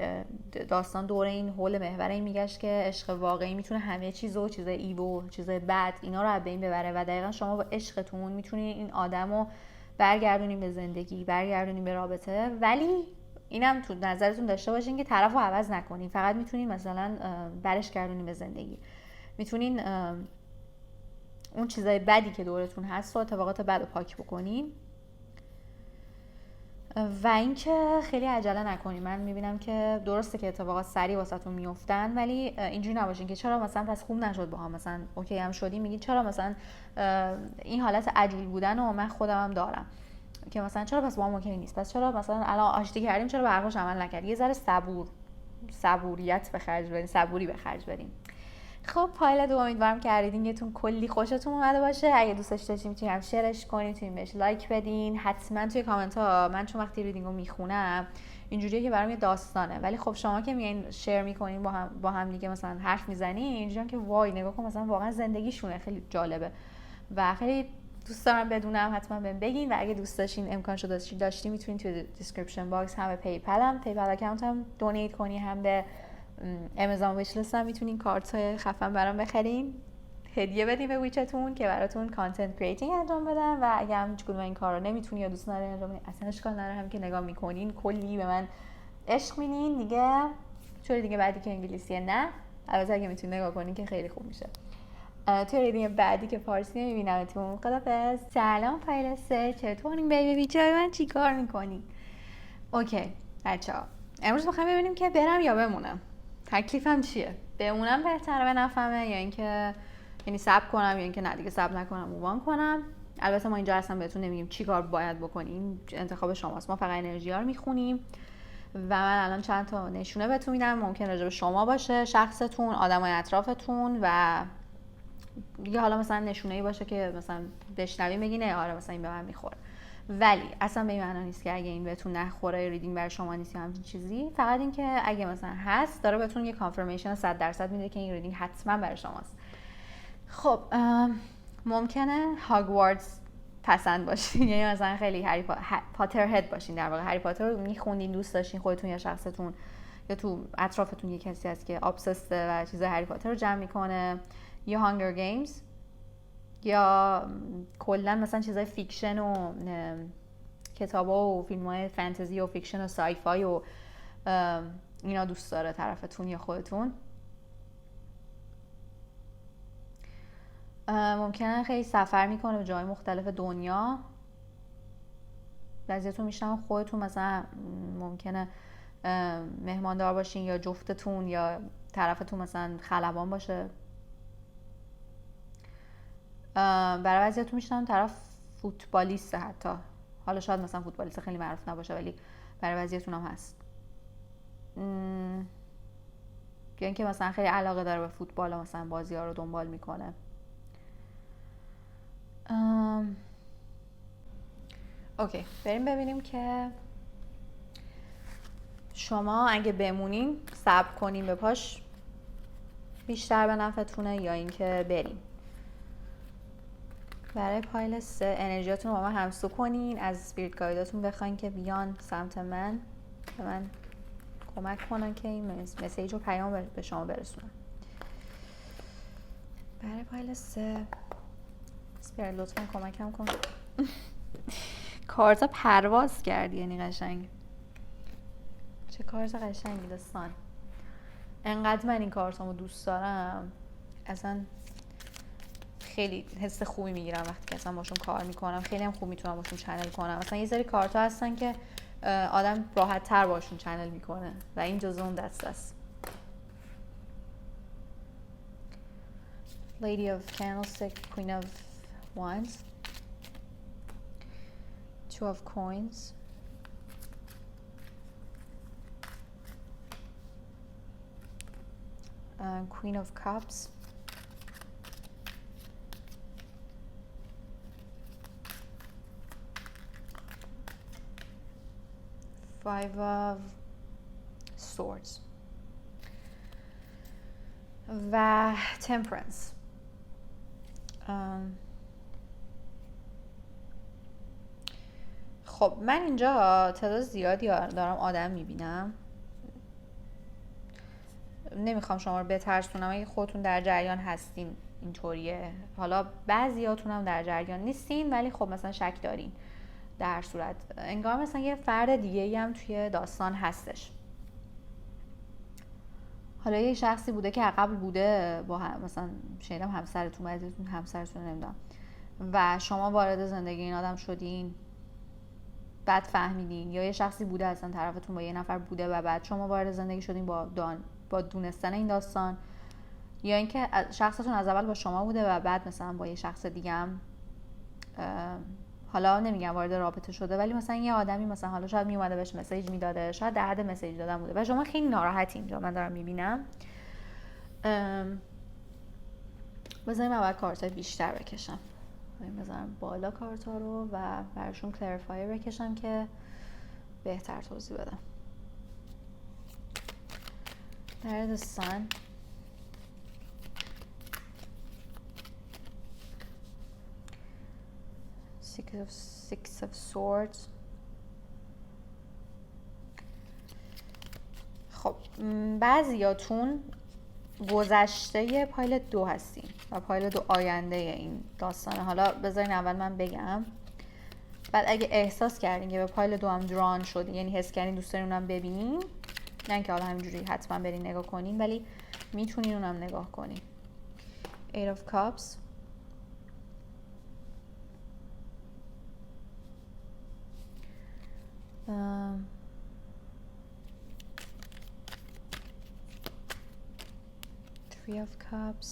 داستان دور این حول محور این میگشت که عشق واقعی میتونه همه چیزو، چیزای ایو، چیزای بد، اینا رو از بین ببره و دقیقا شما با عشقتون میتونین این آدمو برگردونین به زندگی، برگردونین به رابطه، ولی اینم تو نظرتون داشته باشین که طرفو عوض نکنین، فقط میتونین مثلا برش گردونین به زندگی، میتونین اون چیزای بدی که دورتون هست و اتفاقات بد رو پاک بکنین. و اینکه خیلی عجله نکنین. من میبینم که درسته که اتفاقات سریع واسهتون میافتن، ولی اینجوری نباشین که چرا مثلا پس خوب نشد با هم، مثلا اوکی هم شدیم میگین چرا مثلا این حالت عجول بودن و من خودم هم دارم که مثلا چرا پس با هم اوکی نیست، پس چرا مثلا الان آشتی کردیم چرا به حرفاش عمل نکردی. یه ذره صبوریت به خرج بدین، صبوری به خرج بدین. خب پایلت رو امیدوارم که ریدینگتون کلی خوشتون اومده باشه. اگه دوستش داشتین میتونین هم شیرش کنین، میتونین بهش لایک بدین. حتما توی کامنت ها، من چون وقتی ریدینگ رو میخونم اینجوریه که برام یه داستانه، ولی خب شما که میگین شیر میکنین با هم دیگه مثلا حرف میزنین، اینجوریه که وای نگاه کن مثلا واقعا زندگیشونه، خیلی جالبه و خیلی دوست دارم بدونم. حتما بهم بگین و اگه دوست داشتین امکانش رو داشتین میتونین توی دیسکریپشن باکس هم به پیپل اکانتم دونیت کنی، هم به امازون ویش لیست هم میتونین کارت خفن برام بخرین. هدیه بدین به ویچتون که براتون کانتنت کریتینگ انجام بدن و اگه هم هیچ کدوم این کارا نمیتونی یا دوست نداری انجام بدین، اصلا اشکال نداره، هم که نگاه میکنین کلی به من عشق می‌بینین دیگه. چون دیگه بعدی که انگلیسیه نه، البته اگه میتونین نگاه کنین که خیلی خوب میشه. توی ریدینگ بعدی که فارسی نمیبینمتون. خدافظ. سلام پایلسه، چطورین بیبی بیچای من؟ چیکار میکنی؟ اوکی بچه‌ها، امروز میخوایم ببینیم که برم یا بمونم. تکلیفم چیه؟ بمونم بهتره به نفعمه یا اینکه یعنی صبر کنم یا اینکه نه دیگه صبر نکنم مووان کنم. البته ما اینجا اصلا بهتون نمیگیم چیکار باید بکنین، انتخاب شماست. ما فقط انرژی‌ها رو میخونیم و من الان چند تا نشونه بهتون میدم، ممکن راجع به شما باشه، شخصتون، آدمای اطرافتون و دیگه حالا مثلا نشونه‌ای باشه که مثلا بشنوی بگی نه آره مثلا این به من میخوره، ولی اصلا به این معنی نیست که اگه این بهتون نخوره ریدینگ برای شما نیست یا همچین چیزی. فقط این که اگه مثلا هست داره بهتون یه کانفرمیشن 100% میده که این ریدینگ حتما برای شماست. خب ممکنه هاگوارتس پسند باشین، یعنی مثلا خیلی هری پاتر هد باشین، در واقع هری پاتر رو میخوندین، دوست داشتین، خودتون یا شخصتون یا تو اطرافتون یه کسی هست که ابسسته و چیزای هری پاتر رو جمع میکنه، یا هانگر گیمز، یا کلا مثلا چیزای فیکشن و کتابا و فیلم‌های فانتزی و فیکشن و سای فای و اینا دوست داره طرفتون یا خودتون. ممکنه خیلی سفر میکنه به جای مختلف دنیا. بعضیاتون میشنم خودتون مثلا ممکنه مهماندار باشین یا جفتتون یا طرفتون مثلا خلبان باشه. برای بعضیاتون میشنم طرف فوتبالیسته، حتی حالا شاید مثلا فوتبالیست خیلی معروف نباشه ولی برای بعضیاتون هم هست. یا اینکه مثلا خیلی علاقه داره به فوتبال و مثلا بازی ها رو دنبال میکنه. اوکی بریم ببینیم که شما اگه بمونین صبر کنین به پاش بیشتر به نفعتونه یا اینکه برین. برای پایل 3 انرژیاتون رو با من همسو کنین، از اسپریت گایداتون بخواین که بیان سمت من، به من کمک کنن که این مسیج رو پیام به شما برسونن. برای پایل 3 اسپریت لطفا کمکم کن. کارتا پرواز کردی، یعنی قشنگ چه کارت قشنگی دستان. انقدر من این کارتامو دوست دارم، اصلا خیلی حس خوبی میگیرم وقتی که اصلا باشون کار میکنم. خیلی هم خوب میتونم باشون چنل کنم. مثلا یه سری کارتا هستن که آدم راحت تر باشون چنل میکنه و این جزء اون دسته است. Lady of Candlestick, Queen of Wands, Two of Coins, Queen of Cups, Five of Swords و Temperance. خب من اینجا تعداد زیادی دارم آدم میبینم، نمیخوام شما رو بترسونم، اگه خودتون در جریان هستین اینطوریه. حالا بعضیاتون هم در جریان نیستین ولی خب مثلا شک دارین، در صورت انگار مثلا یه فرد دیگه‌ای هم توی داستان هستش. حالا یه شخصی بوده که قبل بوده با مثلا شنیدم همسرتون، بعضیتون همسرتون نمیدونم، و شما وارد زندگی این آدم شدین بعد فهمیدین، یا یه شخصی بوده اصلا طرفتون با یه نفر بوده و بعد شما وارد زندگی شدین با دونستن این داستان، یا اینکه شخصتون از اول با شما بوده و بعد مثلا با یه شخص دیگه هم حالا نمیگم وارد رابطه شده ولی مثلا یه آدمی مثلا حالا شاید میومده بهش مسیج میداده، شاید در حد مسیج دادن بوده و شما خیلی ناراحتین. اینجا من دارم میبینم. بذاریم اول کارتای بیشتر بکشم، بذارم بالا کارتا رو و براشون کلریفایر بکشم که بهتر توضیح بدم. در دستان Six of Swords. خب بعضیاتون گذشته پایل 2 هستیم و پایل 2 آینده این داستانه. حالا بذارین اول من بگم، بعد اگه احساس کردین که به پایل 2 هم دران شدی، یعنی حس کردین دوست دارین اونم ببینین، نه اینکه حالا همینجوری حتما برین نگاه کنین، ولی میتونین اونم نگاه کنین. 8 of Cups، Three of Cups،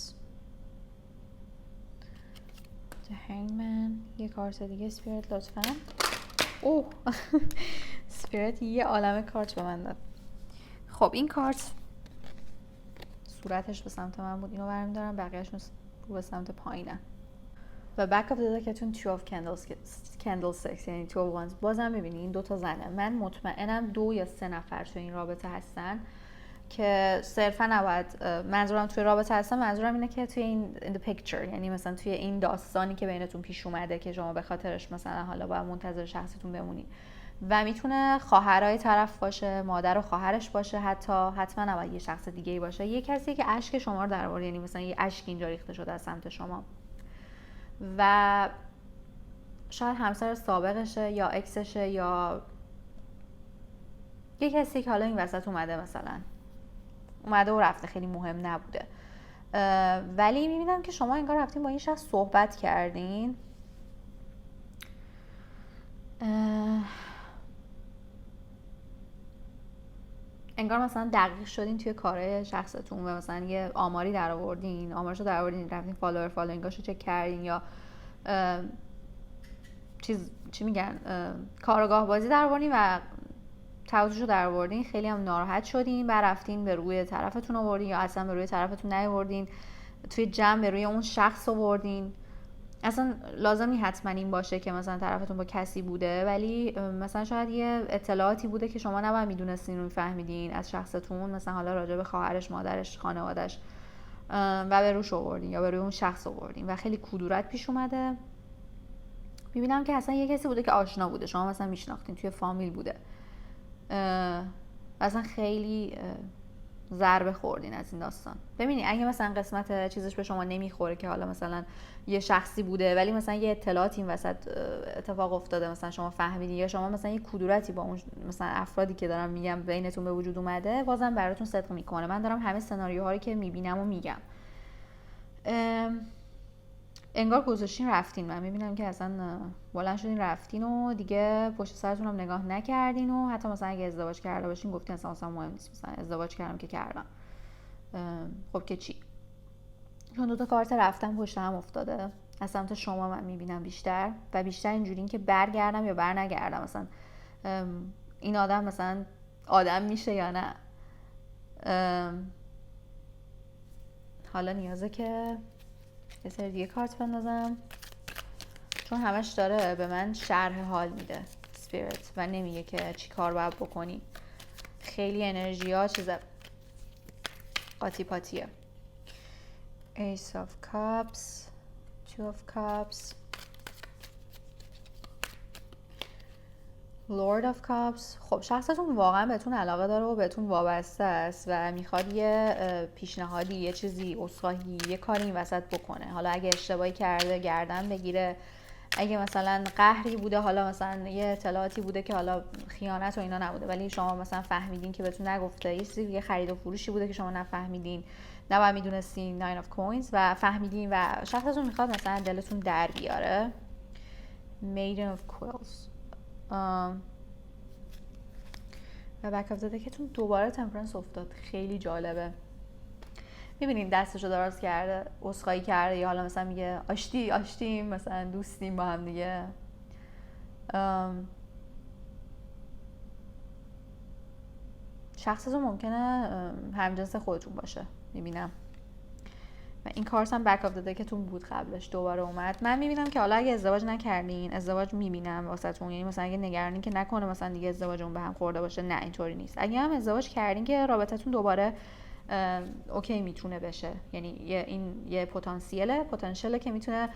The Hangman. یه کارت دیگه اسپیریت لطفا. اوه اسپیریت یه عالمه کارت به من داد. خب این کارت صورتش به سمت من بود، اینو برمیدارم، بقیه‌شون رو به سمت پایینه. و بک اف دکتون 2 of Candlesticks، یعنی 2 of Wands. بازم ببینید این دوتا زنه، من مطمئنم 2 یا 3 نفر تو این رابطه هستن که صرفا نباید، منظورم توی رابطه هستن، منظورم اینه که توی این in the picture، یعنی مثلا توی این داستانی که بینتون پیش اومده که شما به خاطرش مثلا حالا باید منتظر شخصتون بمونید و میتونه خواهرای طرف باشه، مادر و خواهرش باشه، حتما نباید یه شخص دیگه‌ای باشه، یه کسی که اشک شما رو در آورد، یعنی مثلا یه اشک اینجا ریخته شده از سمت شما و شاید همسر سابقشه یا اکسشه یا یه کسی که حالا این وسط اومده و رفته، خیلی مهم نبوده، ولی میبینم که شما انگار رفتین با این شخص صحبت کردین، انگار مثلا دقیق شدین توی کارهای شخصتون و مثلا یه آماری در آوردین، آمارشو در آوردین، رفتین فالوینگاشو چک کردین یا چی میگن کارگاه بازی در آوردین و تعهدشو در آوردین، خیلی هم ناراحت شدین، بعد رفتین به روی طرفتون آوردین یا اصلا به روی طرفتون نیاوردین، توی جمع به روی اون شخص آوردین. اصلا لازم نیست حتما این باشه که مثلا طرفتون با کسی بوده، ولی مثلا شاید یه اطلاعاتی بوده که شما نباید میدونستین و میفهمیدین از شخصتون، مثلا حالا راجع به خواهرش، مادرش، خانوادش و به روش آوردین یا به روی اون شخص آوردین و خیلی کدورت پیش اومده. میبینم که اصلا یه کسی بوده که آشنا بوده، شما مثلا میشناختین، توی فامیل بوده، اصلا خیلی ضربه خوردین از این داستان. ببینید اگه مثلا قسمت چیزش به شما نمیخوره که حالا مثلا یه شخصی بوده ولی مثلا یه اطلاعاتی این وسط اتفاق افتاده، مثلا شما فهمیدین یا شما مثلا یه کدورتی با اون مثلا افرادی که دارم میگم بینتون به وجود اومده، بازم براتون صدق میکنه. من دارم همه سناریوهایی که میبینم و میگم. انگار گذاشتین رفتین، من میبینم که اصلا بلند شدین رفتین و دیگه پشت سرتون هم نگاه نکردین و حتی مثلا اگه ازدواج کرده باشین گفتین اصلا مهم نیست، مثلا ازدواج کردم که کردم، خب که چی، چون دوتا کارت رفتن پشت هم افتاده از سمت شما من میبینم بیشتر و بیشتر اینجورین که برگردم یا بر نگردم، مثلا این آدم مثلا آدم میشه یا نه. حالا نیازه که یه سری دیگه کارت بندازم چون همش داره به من شرح حال میده اسپیریت و نمیگه که چی کار باید بکنی. خیلی انرژی ها چیز قاطی پاتیه. Ace of Cups، Two of Cups، Lord of Cups. خب شخصتون واقعا بهتون علاقه داره و بهتون وابسته است و میخواد یه پیشنهادی، یه چیزی، عذرخواهی، یه کاری این وسط بکنه. حالا اگه اشتباهی کرده گردن بگیره، اگه مثلا قهری بوده، حالا مثلا یه اطلاعاتی بوده که حالا خیانت و اینا نبوده ولی شما مثلا فهمیدین که بهتون نگفته، یه خرید و فروشی بوده که شما نفهمیدین، نباید میدونستین، 9 of Coins و فهمیدین و شخصتون میخواد مثلا دلتون در بیاره. Maiden of Quills و بک اف دکتون دوباره تمپرنس افتاد. خیلی جالبه. میبینین دستشو دراز کرده، عذرخواهی کرده یا حالا مثلا میگه آشتیم، مثلا دوستیم با هم دیگه. شخصتون ممکنه همجنس خودتون باشه میبینم و این کارت هم بک اف دکتون بود قبلش، دوباره اومد. من میبینم که حالا اگه ازدواج نکردین، ازدواج میبینم واسهتون، یعنی مثلا اگه نگرانین که نکنه مثلا دیگه ازدواجمون به هم خورده باشه، نه اینطوری نیست. اگه هم ازدواج کردین که رابطتون دوباره اوکی میتونه بشه، یعنی یه پتانسیله که میتونه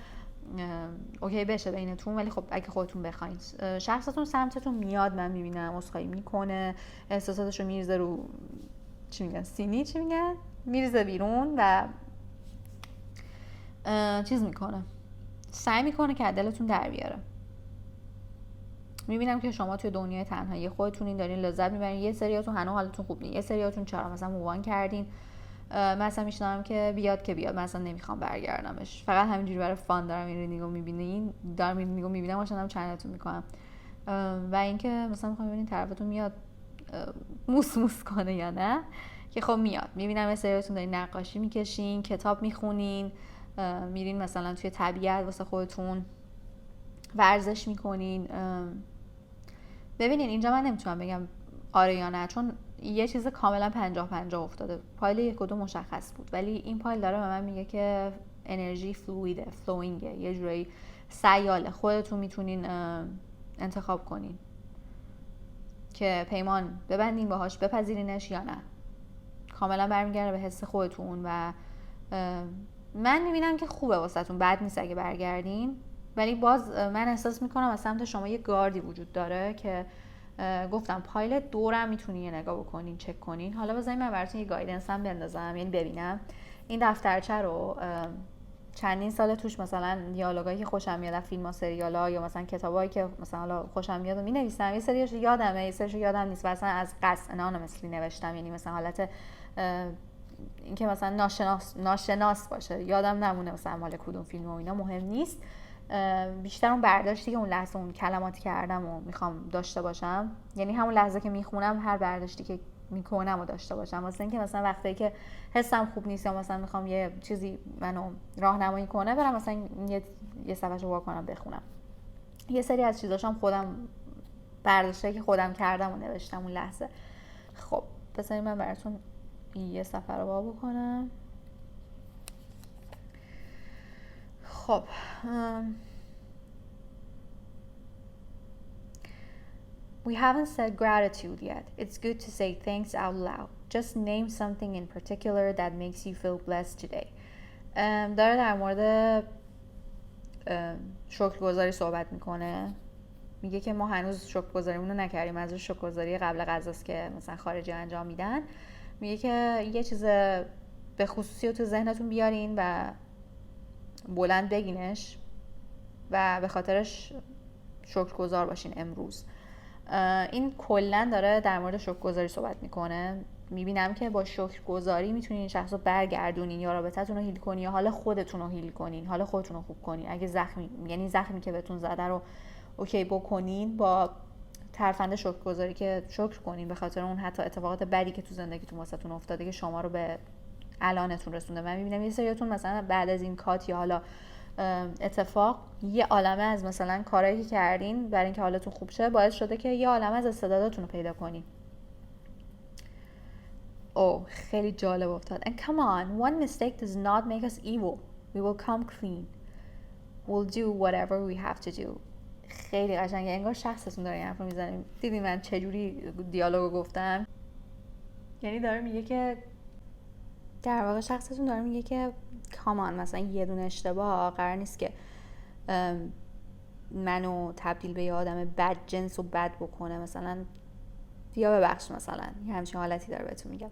اوکی بشه بینتون، ولی خب اگه خودتون بخواین. شخصتون سمتتون میاد، من میبینم عذرخواهی میکنه، احساساتشو میریزه رو چی میگن میریزه بیرون و چیز میکنه، سعی میکنه که دلتون در بیاره. میبینم که شما توی دنیای تنهایی خودتونین، دارین لذت میبرین. یه سریاتون هنوز حالتون خوب نیست، یه سریاتون چرا مثلا مووان کردین. مثلا میشنم که بیاد که بیاد، مثلا نمیخوام برگردمش، فقط همینجوری برای فان دارم این ریدینگو میبینین، دارم این ریدینگو میبینم واسه چنلتون میکنم. و اینکه مثلا میخوام ببینین طرفتون میاد موس موس کنه یا نه، که خب میاد. میبینم یه سریاتون دارین نقاشی میکشین، کتاب میخونین، میرین مثلا توی طبیعت واسه خودتون ورزش میکنین. ببینین اینجا من نمیتونم بگم آره یا نه، چون یه چیز کاملا 50-50 افتاده. پایل 1 و 2 مشخص بود، ولی این پایل داره به من میگه که انرژی فلویده، فلوینگه، یه جورایی سیاله. خودتون میتونین انتخاب کنین که پیمان ببندین باهاش، بپذیرینش یا نه. کاملا برمیگرده به حس خودتون و من میبینم که خوبه واسهتون، بد نیست اگه برگردین. ولی باز من احساس میکنم از سمت شما یه گاردی وجود داره که گفتم پایل دورم میتونین یه نگاه بکنین، چک کنین. حالا بذارین من براتون یه گایدنس هم بندازم، یعنی ببینم این دفترچه رو چندین سال توش مثلا دیالوگایی که خوشم میاد، فیلم و سریالا یا مثلا کتابایی که مثلا حالا خوشم میاد و مینویسم، یه سریش یادمه، یه سریش یادم نیست، مثلا از قصد انانیمسلی نوشتم، یعنی مثلا حالت اینکه مثلا ناشناس باشه، یادم نمونه مثلا مال کدوم فیلم و اینا، مهم نیست. بیشتر اون برداشتی که اون لحظه اون کلماتی کردم و میخوام داشته باشم، یعنی همون لحظه که میخونم هر برداشتی که میکنم و داشته باشم، واسه اینکه مثلا وقتی که حسم خوب نیست یا مثلا میخوام یه چیزی منو راهنمایی کنه، برم مثلا یه صفحه‌شو وا کنم بخونم. یه سری از چیزاشم خودم برداشتی که خودم کردم و نوشتم اون لحظه. خب بذارید من براتون یه صفحه رو وا بکنم. خب We haven't said gratitude yet. It's good to say thanks out loud. Just name something in particular that makes you feel blessed today. داره در مورد شکرگزاری صحبت میکنه. میگه که ما هنوز شکرگزاریمون رو نکردیم. از شکرگزاری قبل غذاست که مثلا خارجی انجام میدن. میگه که یه چیز به خصوصی رو تو ذهنتون بیارین و بلند بگینش و به خاطرش شکرگزار باشین امروز. این کلن داره در مورد شکرگزاری صحبت میکنه. میبینم که با شکرگزاری میتونین این شخص رو برگردونین، یا رابطتون رو هیل کنین، یا حال خودتون رو هیل کنین، حال خودتون رو خوب کنین. اگه یعنی زخمی که بهتون زده رو اوکی بکنین با ترفند شکرگزاری، که شکر کنین به خاطر اون حتی اتفاقات بدی که تو زندگیتون واسهتون افتاده که شما رو به الانتون رسونده. من میبینم یه سریاتون مثلا بعد از این کات یا حالا اتفاق یه عالمه از مثلا کارهایی که کردین برای اینکه حالتون خوب شه باعث شده که یه عالمه از استعداداتون رو پیدا کنین. خیلی جالب افتاد. And come on, one mistake does not make us evil. We will come clean. We'll do whatever we have to do. خیلی قشنگه، انگار شخصتون داره این حرف رو میزنیم. دیدی من چجوری دیالوگو گفتم؟ یعنی داره میگه که در واقع شخصتون داره میگه که کامان مثلا یه دونه اشتباه قرار نیست که منو تبدیل به یه آدم بد جنس و بد بکنه، مثلا یا ببخش، مثلا همچین حالتی داره بهتون میگم.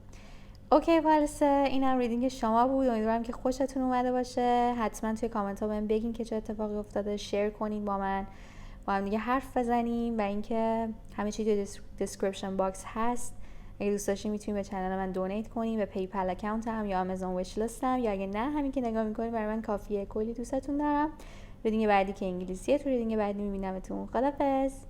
اوکی خلاصه اینم ریدینگ شما بود. امیدوارم که خوشتون اومده باشه. حتما توی کامنت ها بهم بگین که چه اتفاقی افتاده، شیر کنین با من، با هم دیگه حرف بزنیم. و اینکه همه چی توی دیسکریپشن باکس هست. اگه دوست داشتین میتونین به کانال من دونیت کنین، به پیپل اکانتم یا آمازون ویش لیستم، یا اگه نه همین که نگاه میکنین برای من کافیه. کلی دوستتون دارم. ریدینگ بعدی که انگلیسیه، تو ریدینگ بعدی میبینمتون. خدافظ.